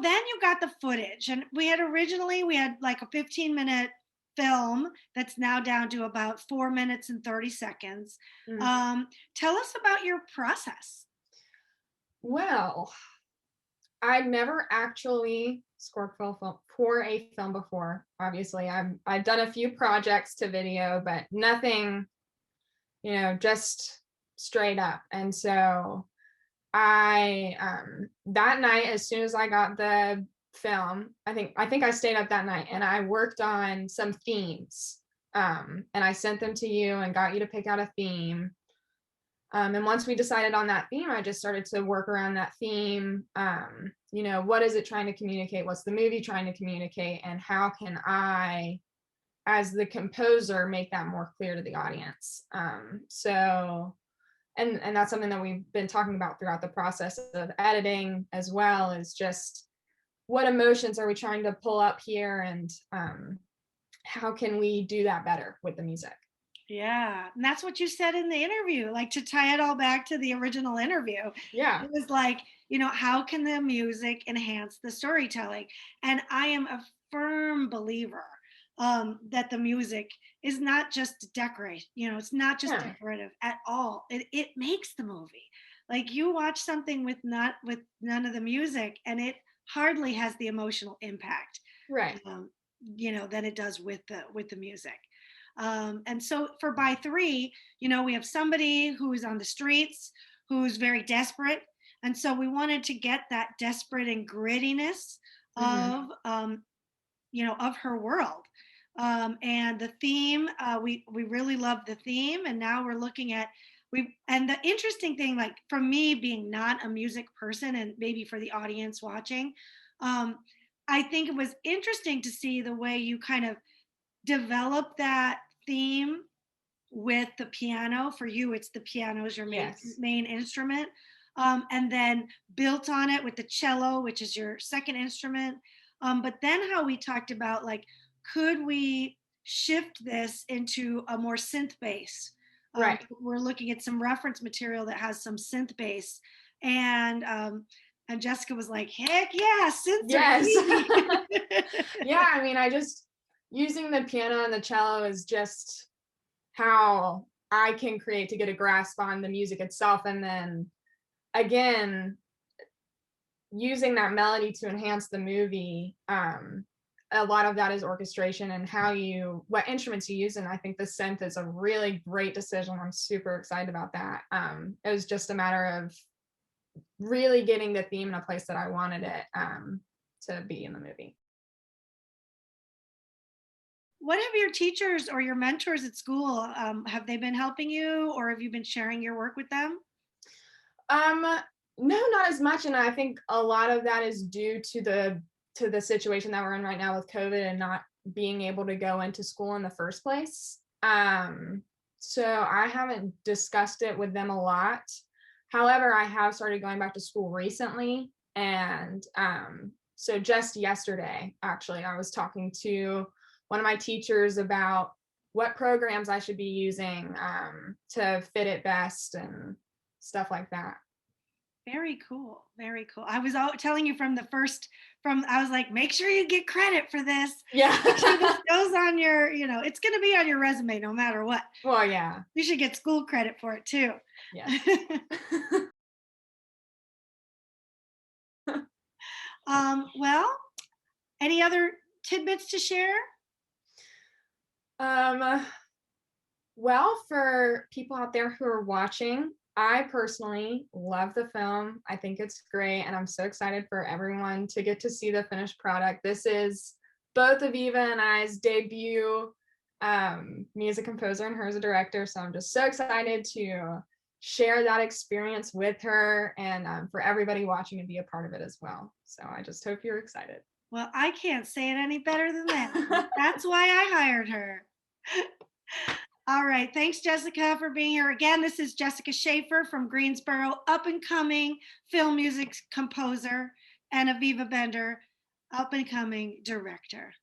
then you got the footage, and we had like a 15-minute film that's now down to about 4 minutes and 30 seconds. Mm. Um, Tell us about your process. Well, I'd never actually scored for a film before. Obviously, I've done a few projects to video, but nothing, just straight up. And so I that night, as soon as I got the film, I think I stayed up that night and I worked on some themes. And I sent them to you and got you to pick out a theme. And once we decided on that theme, I just started to work around that theme. What is it trying to communicate? What's the movie trying to communicate? And how can I, as the composer, make that more clear to the audience? And that's something that we've been talking about throughout the process of editing as well, is just what emotions are we trying to pull up here, and how can we do that better with the music? Yeah, and that's what you said in the interview, like to tie it all back to the original interview. Yeah. It was like, how can the music enhance the storytelling? And I am a firm believer that the music is not just decorate, it's not just Yeah. decorative at all. It makes the movie. Like you watch something with none of the music, and it hardly has the emotional impact, Right. um, than it does with the music. And so for by three, we have somebody who's on the streets, who's very desperate. And so we wanted to get that desperate and grittiness Hmm. of her world. And the theme, we really love the theme. And now we're looking at, and the interesting thing, like for me being not a music person and maybe for the audience watching, um, I think it was interesting to see the way you kind of develop that theme with the piano. For you, it's the piano is your main Yes. main instrument, and then built on it with the cello, which is your second instrument. But then how we talked about, like, could we shift this into a more synth bass? Right. We're looking at some reference material that has some synth bass, and Jessica was like, "Heck yeah, synths are Yes. easy." Yeah, I mean, I just using the piano and the cello is just how I can create to get a grasp on the music itself. And then again, using that melody to enhance the movie. A lot of that is orchestration and what instruments you use. And I think the synth is a really great decision. I'm super excited about that. It was just a matter of really getting the theme in a place that I wanted it to be in the movie. What have your teachers or your mentors at school, have they been helping you, or have you been sharing your work with them? Um, no, not as much, and I think a lot of that is due to the situation that we're in right now with COVID and not being able to go into school in the first place. So I haven't discussed it with them a lot. However, I have started going back to school recently, and so just yesterday, actually, I was talking to one of my teachers about what programs I should be using to fit it best and stuff like that. Very cool. Very cool. I was telling you I was like, make sure you get credit for this. Make sure this Yeah. goes on it's going to be on your resume no matter what. Well, yeah. You should get school credit for it too. Yes. Well, any other tidbits to share? Um, well, for people out there who are watching, I personally love the film. I think it's great, and I'm so excited for everyone to get to see the finished product. This is both Aviva and I's debut. Me as a composer and her as a director, so I'm just so excited to share that experience with her, and for everybody watching to be a part of it as well. So I just hope you're excited. Well, I can't say it any better than that. That's why I hired her. All right. Thanks, Jessica, for being here. Again, this is Jessica Schaefer from Greensboro, up and coming film music composer, and Aviva Bender, up and coming director.